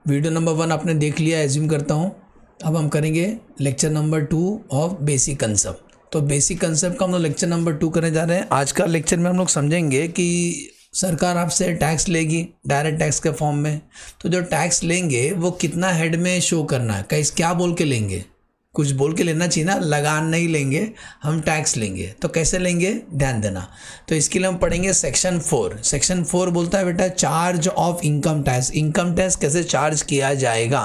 Video number 1 आपने देख लिया एज्यूम करता हूँ। अब हम करेंगे lecture number 2 of basic concept. तो बेसिक कंसेप्ट का हम लोग लेक्चर नंबर 2 करने जा रहे हैं। आज का लेक्चर में हम लोग समझेंगे कि सरकार आपसे टैक्स लेगी डायरेक्ट टैक्स के फॉर्म में। तो जो टैक्स लेंगे वो कितना हेड में शो करना है, कैसे क्या बोल के लेंगे, कुछ बोल के लेना चाहिए ना, लगान नहीं लेंगे, हम टैक्स लेंगे। तो कैसे लेंगे ध्यान देना। तो इसके लिए हम पढ़ेंगे सेक्शन 4। सेक्शन 4 बोलता है बेटा charge of income tax. Income tax कैसे चार्ज किया जाएगा,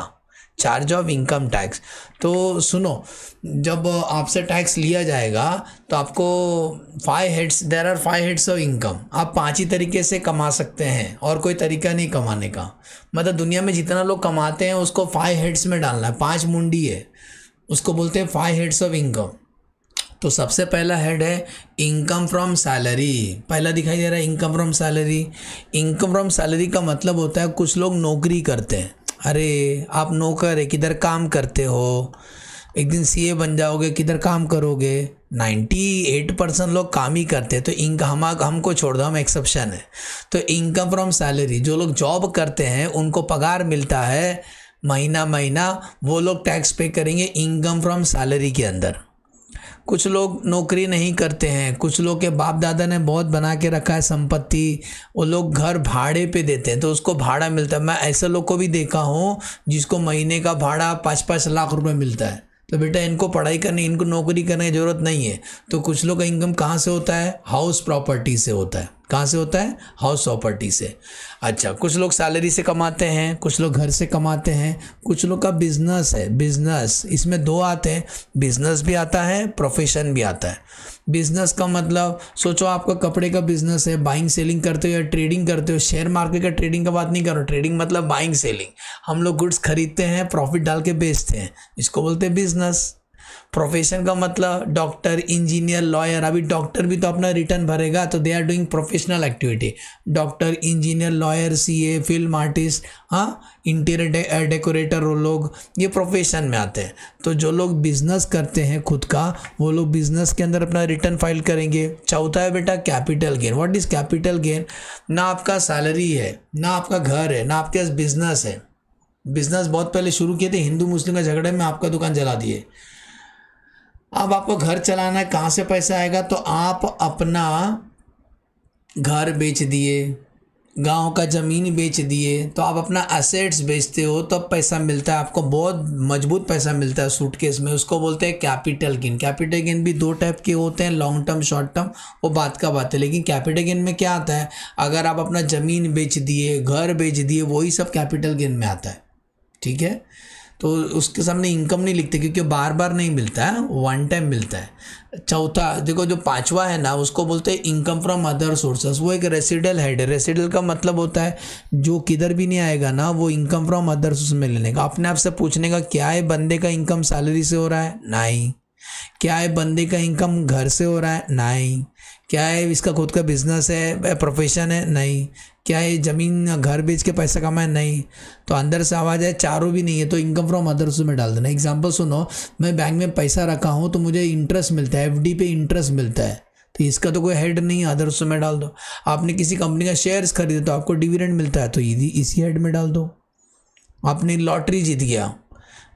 चार्ज ऑफ इनकम टैक्स। तो सुनो, जब आपसे टैक्स लिया जाएगा तो आपको 5 heads, there are 5 heads of income. आप 5 ही तरीके से कमा सकते हैं और कोई तरीका नहीं कमाने का। मतलब दुनिया में जितना लोग कमाते हैं उसको 5 हेड्स में डालना है, 5 मुंडी है, उसको बोलते हैं 5 हेड्स ऑफ इनकम। तो सबसे पहला हेड है इनकम फ्रॉम सैलरी। पहला दिखाई दे रहा है income from salary. Income from salary का मतलब होता है कुछ लोग नौकरी करते हैं। अरे आप नौकर है, किधर काम करते हो, एक दिन सीए बन जाओगे, किधर काम करोगे। 98% लोग काम ही करते हैं। तो हमको छोड़ दो, हम एक्सेप्शन है। तो इनकम फ्रॉम सैलरी, जो लोग जॉब करते हैं उनको पगार मिलता है महीना महीना, वो लोग टैक्स पे करेंगे इनकम फ्रॉम सैलरी के अंदर। कुछ लोग नौकरी नहीं करते हैं, कुछ लोग के बाप दादा ने बहुत बना के रखा है संपत्ति, वो लोग घर भाड़े पे देते हैं तो उसको भाड़ा मिलता है। मैं ऐसे लोग को भी देखा हूँ जिसको महीने का भाड़ा 5-5 लाख रुपए मिलता है। तो बेटा इनको पढ़ाई करनी, इनको नौकरी करने की ज़रूरत नहीं है। तो कुछ लोग का इनकम कहाँ से होता है, हाउस प्रॉपर्टी से होता है। कहाँ से होता है, हाउस प्रॉपर्टी से। अच्छा, कुछ लोग सैलरी से कमाते हैं, कुछ लोग घर से कमाते हैं, कुछ लोग का बिजनेस है। बिजनेस इसमें 2 आते हैं, बिजनेस भी आता है, प्रोफेशन भी आता है। बिजनेस का मतलब सोचो आपका कपड़े का बिजनेस है, बाइंग सेलिंग करते हो या ट्रेडिंग करते हो। शेयर मार्केट का ट्रेडिंग का बात नहीं करो, ट्रेडिंग मतलब बाइंग सेलिंग। हम लोग गुड्स खरीदते हैं, प्रॉफिट डाल के बेचते हैं, इसको बोलते हैं बिजनेस। प्रोफेशन का मतलब डॉक्टर, इंजीनियर, लॉयर। अभी डॉक्टर भी तो अपना रिटर्न भरेगा, तो they are doing professional activity. Doctor, engineer, lawyer, CA, film artist, हाँ, इंटीरियर डेकोरेटर, वो लोग ये प्रोफेशन में आते हैं। तो जो लोग बिजनेस करते हैं खुद का, वो लोग बिजनेस के अंदर अपना रिटर्न फाइल करेंगे। चौथा है बेटा capital gain. What is capital gain? ना आपका सैलरी है, ना आपका घर है, ना आपके पास बिजनेस है। बिजनेस बहुत पहले शुरू किए थे, हिंदू मुस्लिम का झगड़े में आपका दुकान जला दिए। अब आपको घर चलाना है, कहाँ से पैसा आएगा? तो आप अपना घर बेच दिए, गांव का ज़मीन बेच दिए, तो आप अपना एसेट्स बेचते हो तो पैसा मिलता है आपको, बहुत मजबूत पैसा मिलता है सूटकेस में। उसको बोलते हैं कैपिटल गेन। कैपिटल गेन भी 2 टाइप के होते हैं, लॉन्ग टर्म, शॉर्ट टर्म, वो बात का बात है। लेकिन कैपिटल गेन में क्या आता है, अगर आप अपना ज़मीन बेच दिए, घर बेच दिए, वही सब कैपिटल गेन में आता है। ठीक है, तो उसके सामने इनकम नहीं लिखते क्योंकि बार बार नहीं मिलता है, 1 टाइम मिलता है। चौथा देखो, जो 5वां है ना, उसको बोलते हैं इनकम फ्रॉम अदर सोर्सेस। वो एक रेसिडल हेड है। रेसिडल का मतलब होता है जो किधर भी नहीं आएगा ना, वो इनकम फ्रॉम अदर सोर्स में लेने का। अपने आप से पूछने का, क्या है बंदे का इनकम सैलरी से हो रहा है? नहीं। क्या है बंदे का इनकम घर से हो रहा है? नहीं। क्या है इसका खुद का बिजनेस है, प्रोफेशन है? नहीं। क्या है ज़मीन घर बेच के पैसा कमाए? नहीं। तो अंदर से आवाज़ है चारों भी नहीं है, तो इनकम फ्रॉम अदर्स में डाल देना। एग्जांपल सुनो, मैं बैंक में पैसा रखा हूँ तो मुझे इंटरेस्ट मिलता है, एफडी पे इंटरेस्ट मिलता है, तो इसका तो कोई हेड नहीं है, अदर्स में डाल दो। आपने किसी कंपनी का शेयर्स खरीदे तो आपको डिविडेंड मिलता है, तो इसी हेड में डाल दो। आपने लॉटरी जीत गया,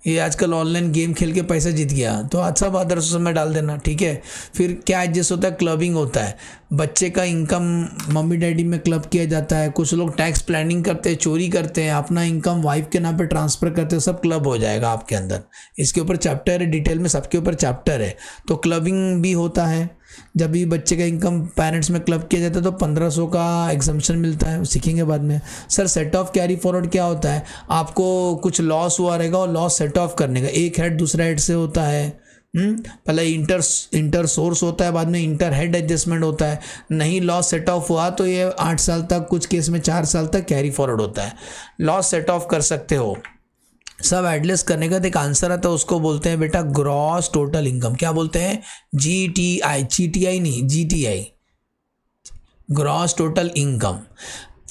ये आजकल ऑनलाइन गेम खेल के पैसा जीत गया, तो अच्छा अदर्स में डाल देना। ठीक है। फिर क्या एडजस्ट होता है, क्लबिंग होता है। बच्चे का इनकम मम्मी डैडी में क्लब किया जाता है। कुछ लोग टैक्स प्लानिंग करते हैं, चोरी करते हैं, अपना इनकम वाइफ के नाम पे ट्रांसफ़र करते हैं, सब क्लब हो जाएगा आपके अंदर। इसके ऊपर चैप्टर है, डिटेल में सबके ऊपर चैप्टर है। तो क्लबिंग भी होता है। जब भी बच्चे का इनकम पेरेंट्स में क्लब किया जाता है तो 1500 का एग्जम्पशन मिलता है, सीखेंगे बाद में। Sir set of carry forward क्या होता है? आपको कुछ लॉस हुआ रहेगा और लॉस सेट ऑफ करने का, एक हेड दूसरा हेड से होता है। पहले इंटर सोर्स होता है, बाद में इंटर हेड एडजस्टमेंट होता है। नहीं लॉस सेट ऑफ हुआ तो ये 8 साल तक, कुछ केस में 4 साल तक कैरी फॉरवर्ड होता है। लॉस सेट ऑफ कर सकते हो। सब एडजस्ट करने का एक आंसर आता है, उसको बोलते हैं बेटा ग्रॉस टोटल इनकम। क्या बोलते हैं? GTI, GTI नहीं, GTI, ग्रॉस टोटल इनकम।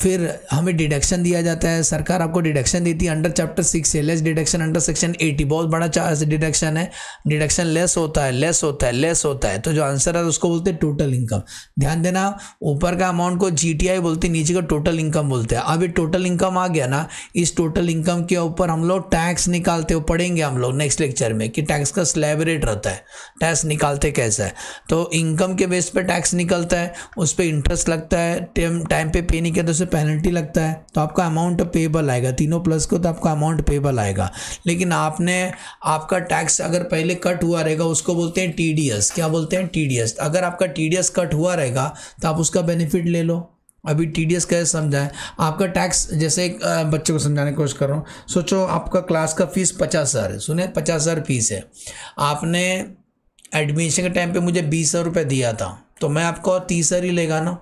फिर हमें डिडक्शन दिया जाता है, सरकार आपको डिडक्शन देती है अंडर चैप्टर 6 है, लेस डिडक्शन अंडर सेक्शन 80, बहुत बड़ा डिडक्शन है, डिडक्शन लेस होता है, लेस होता है, लेस होता है। तो जो आंसर है उसको बोलते हैं टोटल इनकम। ध्यान देना, ऊपर का अमाउंट को GTI बोलते हैं, नीचे का टोटल इनकम बोलते हैं। अब ये टोटल इनकम आ गया ना, इस टोटल इनकम के ऊपर हम लोग टैक्स निकालते हो, पढ़ेंगे हम लोग नेक्स्ट लेक्चर में कि टैक्स का स्लैब रेट रहता है, टैक्स निकालते कैसा है। तो इनकम के बेस पे टैक्स निकलता है, उस पर इंटरेस्ट लगता है, टाइम पे पे नहीं किया तो उसे पेनल्टी लगता है, तो आपका अमाउंट पेबल आएगा, तीनों प्लस को तो आपका अमाउंट पेबल आएगा। लेकिन आपका टैक्स अगर पहले कट हुआ रहेगा उसको बोलते हैं TDS। क्या बोलते हैं? TDS। अगर आपका TDS कट हुआ रहेगा तो आप उसका बेनिफिट ले लो। अभी TDS कैसे समझाएं? आपका टैक्स, जैसे एक बच्चे को समझाने की कोशिश कर रहा हूँ। सोचो आपका क्लास का फीस 50,000 है, सुने 50,000 फीस है। आपने एडमिशन के टाइम पे मुझे 20,000 रुपये दिया था, तो मैं आपको 30,000 ही लेगा ना,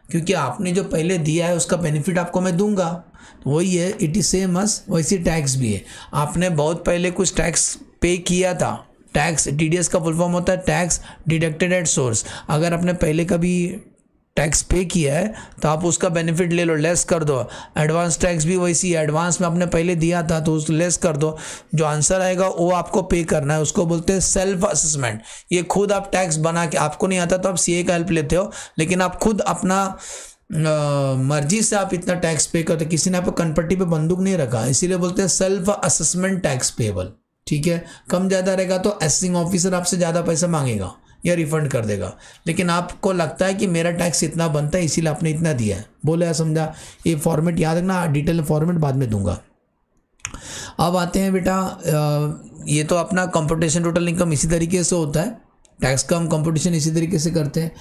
क्योंकि आपने जो पहले दिया है उसका बेनिफिट आपको मैं दूंगा। तो वही है, इट इज सेम अस, वैसी टैक्स भी है। आपने बहुत पहले कुछ टैक्स पे किया था, टैक्स TDS का फुल फॉर्म होता है टैक्स डिडक्टेड एट सोर्स। अगर आपने पहले कभी टैक्स पे किया है तो आप उसका बेनिफिट ले लो, लेस कर दो। एडवांस टैक्स भी वैसी है, एडवांस में आपने पहले दिया था तो उसको लेस कर दो, जो आंसर आएगा वो आपको पे करना है। उसको बोलते हैं सेल्फ असेसमेंट। ये खुद आप टैक्स बना के, आपको नहीं आता तो आप CA का हेल्प लेते हो, लेकिन आप खुद अपना मर्जी से आप इतना टैक्स पे करते, किसी ने आपको कनपट्टी पे बंदूक नहीं रखा, इसीलिए बोलते हैं सेल्फ असेसमेंट टैक्स पेबल। ठीक है, कम ज़्यादा रहेगा तो असेसिंग ऑफिसर आपसे ज़्यादा पैसा मांगेगा या रिफंड कर देगा, लेकिन आपको लगता है कि मेरा टैक्स इतना बनता है इसीलिए आपने इतना दिया है। बोले या समझा? ये फॉर्मेट याद रखना, डिटेल फॉर्मेट बाद में दूंगा। अब आते हैं बेटा, ये तो अपना कंप्यूटेशन टोटल इनकम इसी तरीके से होता है, टैक्स का हम कंप्यूटेशन इसी तरीके से करते हैं।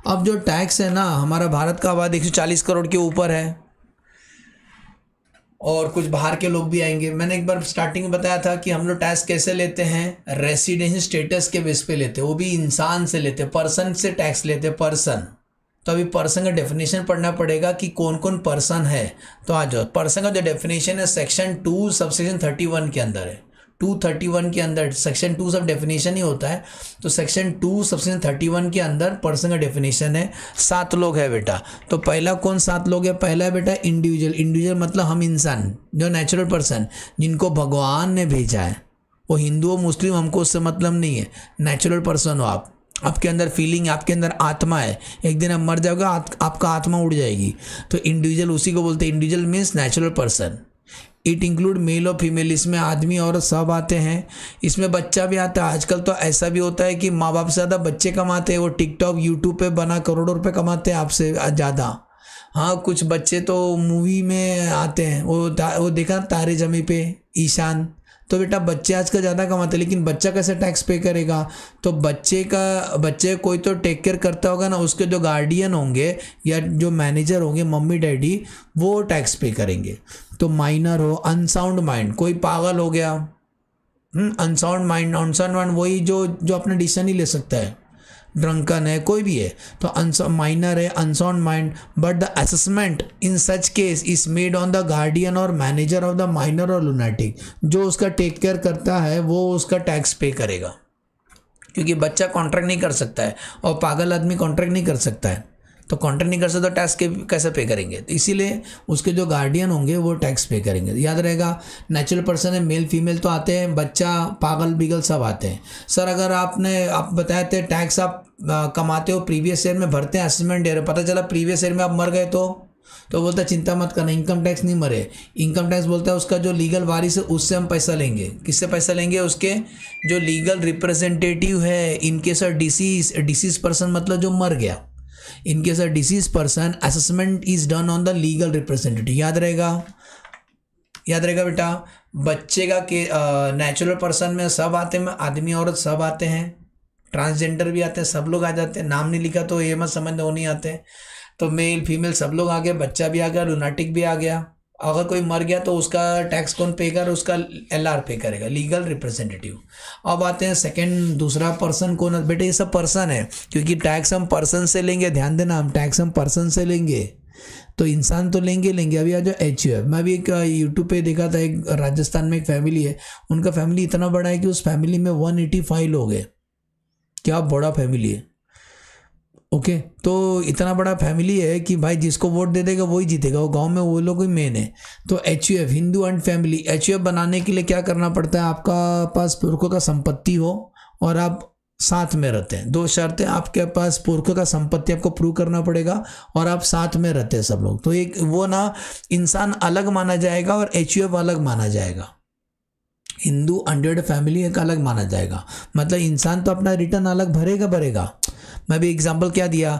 अब जो टैक्स है ना, हमारा भारत का आबादी 140 करोड़ के ऊपर है, और कुछ बाहर के लोग भी आएंगे। मैंने एक बार स्टार्टिंग में बताया था कि हम लोग टैक्स कैसे लेते हैं, रेसिडेंशियल स्टेटस के बेस पे लेते हैं, वो भी इंसान से लेते हैं, पर्सन से टैक्स लेते हैं, पर्सन। तो अभी पर्सन का डेफिनेशन पढ़ना पड़ेगा कि कौन कौन पर्सन है। तो आ जाओ, पर्सन का जो डेफिनेशन है सेक्शन 2 सबसेक्शन 31 के अंदर है। 231 के अंदर सेक्शन 2 सब डेफिनेशन ही होता है, तो सेक्शन 2 सबसेक्शन 31 के अंदर पर्सन का डेफिनेशन है। 7 लोग है बेटा। तो पहला कौन 7 लोग है? पहला है बेटा इंडिविजुअल। इंडिविजुअल मतलब हम इंसान, जो नेचुरल पर्सन, जिनको भगवान ने भेजा है। वो हिंदू हो मुस्लिम हमको उससे मतलब नहीं है, नेचुरल पर्सन हो आप, आपके अंदर फीलिंग, आपके अंदर आत्मा है। एक दिन आप मर जाओगे, आपका आत्मा उड़ जाएगी। तो इंडिविजुअल उसी को बोलते हैं। Individual means natural person. It include male और फीमेल, इसमें आदमी औरत सब आते हैं, इसमें बच्चा भी आता है। आजकल तो ऐसा भी होता है कि माँ बाप से ज़्यादा बच्चे कमाते हैं, वो टिकटॉक यूट्यूब पे बना करोड़ों रुपए कमाते हैं आपसे ज़्यादा। हाँ, कुछ बच्चे तो मूवी में आते हैं, वो देखा तारे जमी पे, ईशान। तो बेटा बच्चे आजकल ज़्यादा कमाते हैं, लेकिन बच्चा कैसे टैक्स पे करेगा? तो बच्चे कोई तो टेक केयर करता होगा ना, उसके जो गार्डियन होंगे या जो मैनेजर होंगे, मम्मी डैडी, वो टैक्स पे करेंगे। तो माइनर हो, अनसाउंड माइंड, कोई पागल हो गया, अनसाउंड माइंड वही जो अपना डिसीजन नहीं ले सकता है, ड्रंकन है, कोई भी है, तो माइनर है, unsound mind. But the assessment in such case is made on the guardian और मैनेजर ऑफ द माइनर और लुनाटिक। जो उसका टेक केयर करता है वो उसका टैक्स पे करेगा, क्योंकि बच्चा कॉन्ट्रैक्ट नहीं कर सकता है और पागल आदमी कॉन्ट्रैक्ट नहीं कर सकता है। तो कॉन्ट्रैक्ट नहीं कर सकते तो टैक्स के कैसे पे करेंगे? तो इसीलिए उसके जो गार्डियन होंगे वो टैक्स पे करेंगे। याद रहेगा, नेचुरल पर्सन है, मेल फीमेल तो आते हैं, बच्चा पागल बिगल सब आते हैं। सर अगर आप बताए थे टैक्स आप कमाते हो, प्रीवियस ईयर में भरते हैं, असेसमेंट दे रहे, पता चला प्रीवियस ईयर में आप मर गए तो बोलता है चिंता मत करना, इनकम टैक्स नहीं मरे। इनकम टैक्स बोलता है उसका जो लीगल वारिस है उससे हम पैसा लेंगे। किससे पैसा लेंगे? उसके जो लीगल रिप्रेजेंटेटिव है। इनकेस ऑफ डिसीज पर्सन मतलब जो मर गया, in case a disease person assessment is done on the legal representative. याद रहेगा बेटा। बच्चे का के नेचुरल पर्सन में सब आते हैं, आदमी औरत सब आते हैं, ट्रांसजेंडर भी आते हैं, सब लोग आ जाते हैं। नाम नहीं लिखा तो ये मत समझ, वो नहीं आते। तो मेल फीमेल सब लोग आ गए, बच्चा भी आ गया, लुनाटिक भी आ गया। अगर कोई मर गया तो उसका टैक्स कौन पे करेगा? उसका LR पे करेगा, लीगल रिप्रेजेंटेटिव। अब आते हैं सेकंड, दूसरा पर्सन कौन है? बेटे ये सब पर्सन है, क्योंकि टैक्स हम पर्सन से लेंगे। ध्यान देना, हम टैक्स हम पर्सन से लेंगे, तो इंसान तो लेंगे। अभी आ जाओ HUF। मैं भी एक यूट्यूब पे देखा था, एक राजस्थान में एक फैमिली है, उनका फैमिली इतना बड़ा है कि उस फैमिली में 185 लोग हैं। क्या बड़ा फैमिली है। ओके, तो इतना बड़ा फैमिली है कि भाई जिसको वोट दे देगा वही जीतेगा, वो गांव में वो लोग ही मेन है। तो HUF Hindu and family, HUF बनाने के लिए क्या करना पड़ता है, आपका पास पुरखों का संपत्ति हो और आप साथ में रहते हैं। 2 शर्तें, आपके पास पुरखों का संपत्ति आपको प्रूव करना पड़ेगा और आप साथ में रहते हैं सब लोग। तो एक वो ना इंसान अलग माना जाएगा और HUF अलग माना जाएगा, हिंदू अनडेड फैमिली एक अलग माना जाएगा। मतलब इंसान तो अपना रिटर्न अलग भरेगा। मैं भी एग्जांपल क्या दिया,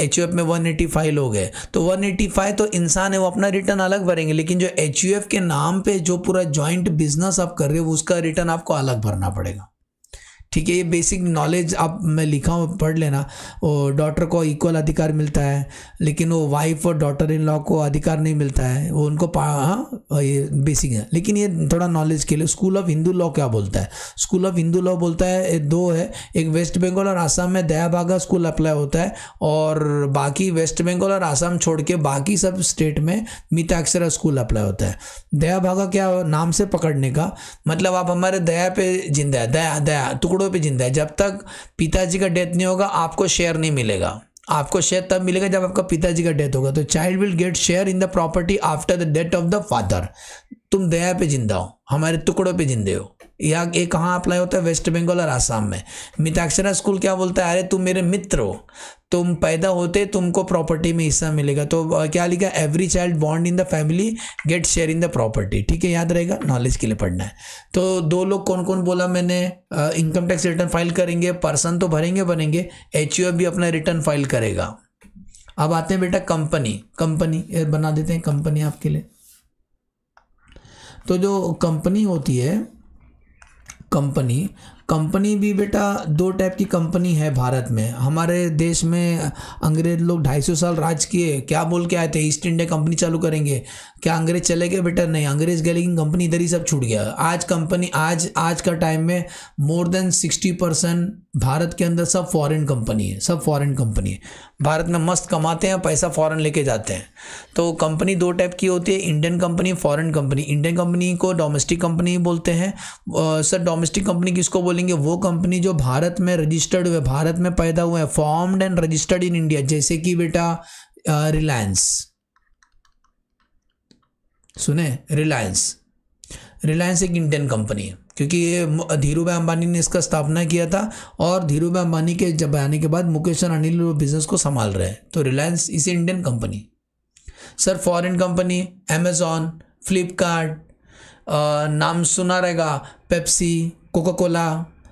HUF में 185 लोग हैं, तो 185 तो इंसान है, वो अपना रिटर्न अलग भरेंगे, लेकिन जो HUF के नाम पे जो पूरा जॉइंट बिजनेस आप कर रहे हो उसका रिटर्न आपको अलग भरना पड़ेगा। ठीक है, ये बेसिक नॉलेज आप मैं लिखा हूँ, पढ़ लेना। वो डॉटर को इक्वल अधिकार मिलता है, लेकिन वो वाइफ और डॉटर इन लॉ को अधिकार नहीं मिलता है, वो उनको ये बेसिक है। लेकिन ये थोड़ा नॉलेज के लिए, स्कूल ऑफ हिंदू लॉ क्या बोलता है, स्कूल ऑफ हिंदू लॉ बोलता है 2 है, एक वेस्ट बंगाल और आसाम में दया भागा स्कूल अप्लाई होता है, और बाकी वेस्ट बंगाल और आसाम छोड़ के बाकी सब स्टेट में मिताक्षरा स्कूल अप्लाई होता है। दया भागा क्या, नाम से पकड़ने का मतलब आप हमारे दया पे जिंदा है, दया टुकड़ों पे जिंदा है। जब तक पिताजी का डेथ नहीं होगा आपको शेयर नहीं मिलेगा, आपको शेयर तब मिलेगा जब आपका पिताजी का डेथ होगा। तो child will get share in the property after the death of the father. तुम दया पे जिंदा हो, हमारे टुकड़ों पे जिंदे हो। या ये कहाँ अप्लाई होता है, वेस्ट बंगाल और आसाम में। मिताक्षरा स्कूल क्या बोलता है, अरे तुम मेरे मित्र हो, तुम पैदा होते तुमको प्रॉपर्टी में हिस्सा मिलेगा। तो क्या लिखा, every child born in the family get share in the property. ठीक है, याद रहेगा, नॉलेज के लिए पढ़ना है। तो 2 लोग कौन कौन बोला मैंने, इनकम टैक्स रिटर्न फाइल करेंगे, पर्सन तो बनेंगे, HUF भी अपना रिटर्न फाइल करेगा। अब आते हैं बेटा कंपनी बना देते हैं कंपनी आपके लिए। तो जो कंपनी होती है, कंपनी भी बेटा 2 टाइप की कंपनी है भारत में। हमारे देश में अंग्रेज लोग 250 साल राज किए, क्या बोल के आए थे, ईस्ट इंडिया कंपनी चालू करेंगे। क्या अंग्रेज चले गए बेटा, नहीं, अंग्रेज गए लेकिन कंपनी इधर ही सब छूट गया। आज कंपनी आज का टाइम में मोर देन 60% भारत के अंदर सब फॉरेन कंपनी है, भारत में मस्त कमाते हैं, पैसा फॉरेन लेके जाते हैं। तो कंपनी 2 टाइप की होती है, Indian company, foreign company. Indian company को डोमेस्टिक कंपनी बोलते हैं। सर डोमेस्टिक कंपनी किसको बोलेंगे, वो कंपनी जो भारत में रजिस्टर्ड हुए, भारत में पैदा हुए हैं, formed and registered in India. जैसे कि बेटा रिलायंस, सुने, रिलायंस एक इंडियन कंपनी है, क्योंकि ये धीरू भाई अंबानी ने इसका स्थापना किया था, और धीरू भाई अंबानी के जब आने के बाद मुकेश और अनिल बिजनेस को संभाल रहे हैं। तो रिलायंस इसे Indian company. Sir foreign company, Amazon, Flipkart, नाम सुना रहेगा, पेप्सी, कोका कोला।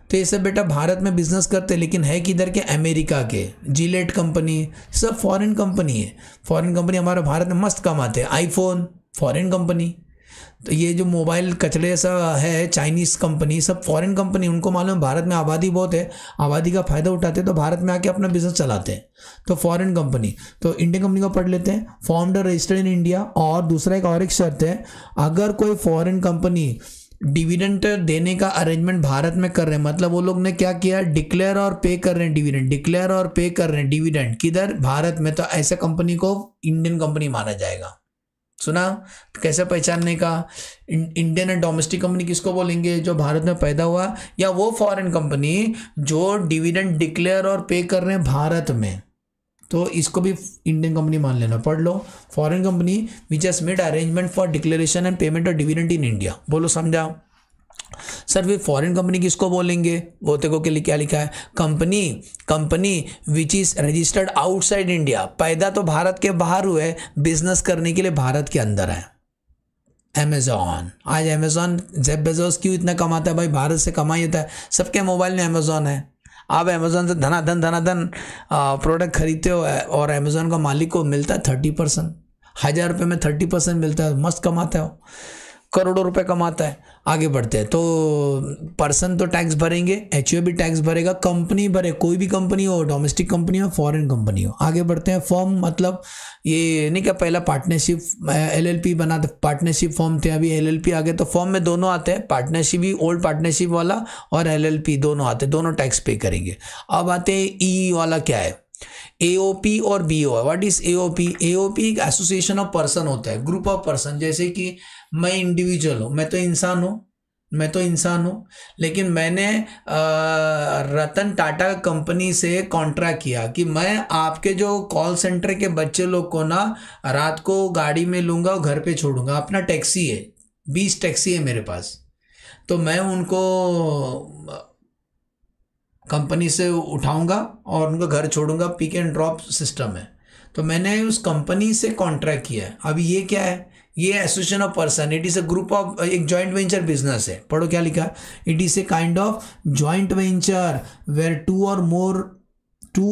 तो ये सब बेटा भारत में बिजनेस करते हैं, लेकिन है किधर के, अमेरिका के। जिलेट कंपनी सब फॉरेन कंपनी है। फॉरेन कंपनी हमारे भारत में मस्त कमाते हैं। IPhone foreign company. तो ये जो मोबाइल कचड़े ऐसा है, चाइनीज़ कंपनी, सब फॉरेन कंपनी। उनको मालूम है भारत में आबादी बहुत है, आबादी का फ़ायदा उठाते हैं, तो भारत में आके अपना बिजनेस चलाते हैं। तो फॉरेन कंपनी। तो इंडियन कंपनी को पढ़ लेते हैं, फॉर्म्ड और रजिस्टर्ड इन इंडिया। और दूसरा एक शर्त है, अगर कोई फॉरेन कंपनी डिविडेंड देने का अरेंजमेंट भारत में कर रहे हैं, मतलब वो लोग ने क्या किया, डिक्लेयर और पे कर रहे हैं डिविडेंड, किधर, भारत में, तो ऐसे कंपनी को इंडियन कंपनी माना जाएगा। सुना, तो कैसे पहचानने का, इंडियन एंड डोमेस्टिक कंपनी किसको बोलेंगे, जो भारत में पैदा हुआ, या वो फॉरेन कंपनी जो डिविडेंड डिक्लेयर और पे कर रहे हैं भारत में, तो इसको भी इंडियन कंपनी मान लेना। पढ़ लो, foreign company which has made arrangement for declaration and payment of dividend in India. बोलो समझा। सर फिर फॉरेन कंपनी किसको बोलेंगे, वो देखो के लिए क्या लिखा है, company which is registered outside India. पैदा तो भारत के बाहर हुए, बिजनेस करने के लिए भारत के अंदर है। अमेजॉन, आज अमेजॉन, जेफ बेजोस क्यों इतना कमाता है भाई, भारत से कमा ही होता है। सबके मोबाइल में अमेजॉन है। आप अमेजॉन से धनाधन प्रोडक्ट खरीदते हो, और अमेजॉन का मालिक को मिलता है 30%। 1000 रुपये में 30% मिलता है, मस्त कमाता है, करोड़ों रुपए कमाता है। आगे बढ़ते हैं, तो पर्सन तो टैक्स भरेंगे, HUF भी टैक्स भरेगा, कंपनी भरे, कोई भी कंपनी हो, डोमेस्टिक कंपनी हो, फॉरेन कंपनी हो। आगे बढ़ते हैं, फॉर्म मतलब ये नहीं क्या, पहला पार्टनरशिप LLP बना, पार्टनरशिप फॉर्म थे, अभी LLP आ गए। तो फॉर्म में दोनों आते हैं, पार्टनरशिप भी, ओल्ड पार्टनरशिप वाला और LLP दोनों आते हैं, दोनों टैक्स पे करेंगे। अब आते हैं E वाला, क्या है, AOP और BOI। What is AOP? AOP एक एसोसिएशन ऑफ पर्सन होता है, ग्रुप ऑफ पर्सन। जैसे कि मैं इंडिविजुअल हूँ, मैं तो इंसान हूँ, मैं तो इंसान हूँ, लेकिन मैंने रतन टाटा कंपनी से कॉन्ट्रैक्ट किया कि मैं आपके जो कॉल सेंटर के बच्चे लोग को ना रात को गाड़ी में लूँगा और घर पे छोड़ूंगा। अपना टैक्सी है, 20 टैक्सी है मेरे पास, तो मैं उनको कंपनी से उठाऊंगा और उनका घर छोड़ूंगा। पिक एंड ड्रॉप सिस्टम है। तो मैंने उस कंपनी से कॉन्ट्रैक्ट किया है। अभी ये क्या है, ये association of person, it is a group of, एक जॉइंट वेंचर बिजनेस है। पढ़ो क्या लिखा, it is a kind of joint venture where two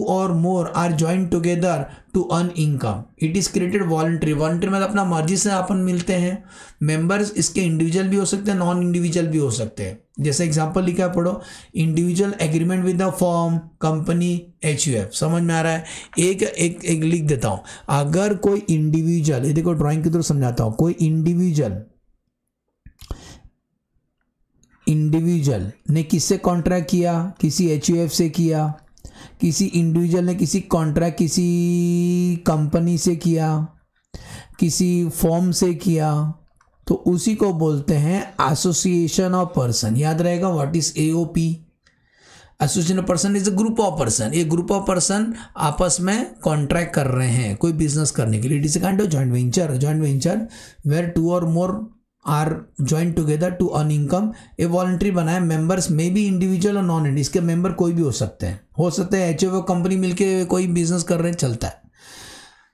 or more are joint together to earn income. It is created voluntary. Voluntary मतलब अपना मर्जी से अपन मिलते हैं। मेंबर्स इसके इंडिविजुअल भी हो सकते हैं, नॉन इंडिविजुअल भी हो सकते हैं। जैसे एग्जांपल लिखा है, पढ़ो, individual agreement with the firm, company, HUF। समझ में आ रहा है? एक लिख देता हूँ। अगर कोई इंडिविजुअल, ये देखो ड्राइंग के थ्रू समझाता हूँ, कोई इंडिविजुअल ने किससे कॉन्ट्रैक्ट किया, किसी HUF से किया। किसी इंडिविजुअल ने किसी कॉन्ट्रैक्ट किसी कंपनी से किया, किसी फॉर्म से किया, तो उसी को बोलते हैं एसोसिएशन ऑफ पर्सन। याद रहेगा, what is AOP? Association of person is a group of person. ये ग्रुप ऑफ पर्सन आपस में कॉन्ट्रैक्ट कर रहे हैं कोई बिजनेस करने के लिए। It is a kind of joint venture where two or more are join together to earn income. A voluntary बनाए। मेंबर्स में भी इंडिविजुअल और नॉन इंडिविजुअल, इसके मेंबर कोई भी हो सकते हैं। HUF कंपनी मिलके कोई बिजनेस कर रहे हैं, चलता है।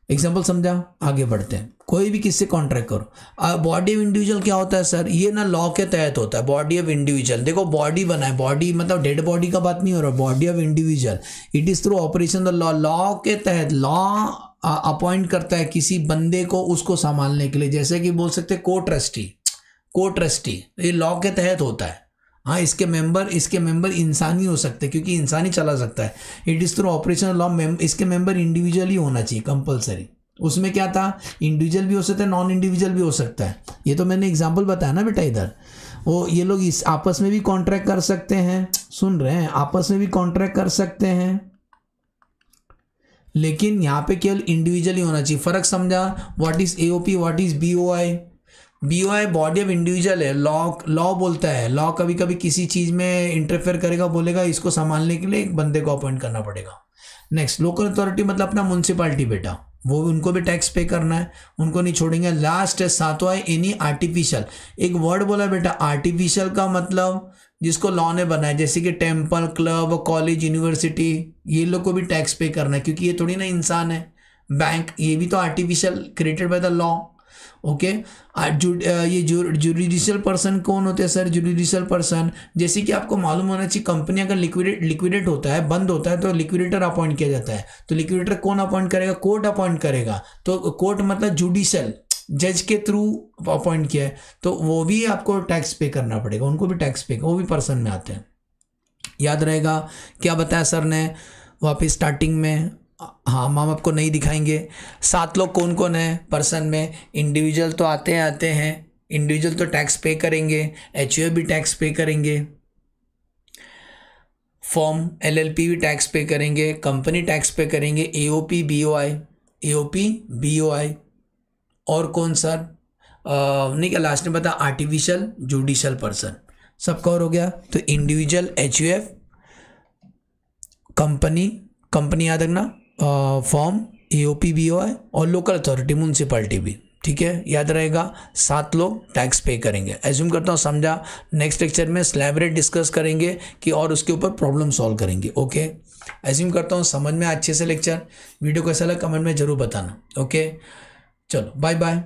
एग्जाम्पल समझा? आगे बढ़ते हैं। कोई भी किससे कॉन्ट्रैक्ट करो। बॉडी ऑफ इंडिविजुअल क्या होता है सर? ये ना लॉ के तहत होता है। बॉडी ऑफ इंडिविजुअल, देखो बॉडी बना है, बॉडी मतलब डेड बॉडी का बात नहीं हो रहा। Body of individual, it is through operation the law. Law के तहत लॉ अपॉइंट करता है किसी बंदे को उसको संभालने के लिए। जैसे कि बोल सकते को ट्रस्टी, ये लॉ के तहत होता है। हाँ, इसके मेंबर इंसानी हो सकते हैं, क्योंकि इंसानी चला सकता है। It is through operation law. इसके मेंबर इंडिविजुअल ही होना चाहिए कंपलसरी। उसमें क्या था, इंडिविजुअल भी हो सकता है, नॉन इंडिविजुअल भी हो सकता है। ये तो मैंने एग्जांपल बताया ना बेटा। इधर वो ये लोग इस आपस में भी कॉन्ट्रैक्ट कर सकते हैं, सुन रहे हैं, आपस में भी कॉन्ट्रैक्ट कर सकते हैं, लेकिन यहाँ पे केवल इंडिविजुअल ही होना चाहिए। फर्क समझा? What is AOP, what is BOI? BOI body of individual है। लॉ बोलता है, लॉ कभी कभी किसी चीज में इंटरफेयर करेगा, बोलेगा इसको संभालने के लिए एक बंदे को अपॉइंट करना पड़ेगा। नेक्स्ट, लोकल अथॉरिटी मतलब अपना म्युनिसिपैलिटी बेटा, वो उनको भी टैक्स पे करना है, उनको नहीं छोड़ेंगे। लास्ट है, सातवां है एनी आर्टिफिशियल। एक वर्ड बोला बेटा आर्टिफिशियल का मतलब जिसको लॉ ने बनाया, जैसे कि टेम्पल, क्लब, कॉलेज, यूनिवर्सिटी, ये लोग को भी टैक्स पे करना है, क्योंकि ये थोड़ी ना इंसान है। बैंक, ये भी तो artificial created by the law. Okay. ये जुडिशियल पर्सन कौन होते हैं सर? जुडिशियल पर्सन, जैसे कि आपको मालूम होना चाहिए, कंपनी अगर लिक्विडेट होता है, बंद होता है, तो लिक्विडेटर अपॉइंट किया जाता है। तो लिक्विडेटर कौन अपॉइंट करेगा? कोर्ट अपॉइंट करेगा। तो कोर्ट मतलब जुडिशियल, जज के थ्रू अपॉइंट किया है, तो वो भी आपको टैक्स पे करना पड़ेगा, उनको भी टैक्स पे, वो भी पर्सन में आते हैं। याद रहेगा क्या बताया सर ने वापिस स्टार्टिंग में? हाँ, हम आपको नहीं दिखाएंगे। 7 लोग कौन कौन है पर्सन में? इंडिविजुअल तो आते हैं, इंडिविजुअल तो टैक्स पे करेंगे, HUF भी टैक्स पे करेंगे, फॉर्म LLP भी टैक्स पे करेंगे, कंपनी टैक्स पे करेंगे, AOP BOI और कौन सर? नहीं क्या लास्ट में बता? Artificial judicial person. सब कवर हो गया। तो इंडिविजुअल, HUF, कंपनी याद रखना, फॉर्म, AOP BOI और लोकल अथॉरिटी म्यूनसिपैलिटी भी। ठीक है, याद रहेगा। 7 लोग टैक्स पे करेंगे। एज्यूम करता हूँ समझा। नेक्स्ट लेक्चर में स्लैब रेट डिस्कस करेंगे कि और उसके ऊपर प्रॉब्लम सॉल्व करेंगे। ओके, एज्यूम करता हूँ समझ में अच्छे से लेक्चर। वीडियो कैसा लगा कमेंट में जरूर बताना। ओके, चलो बाय बाय।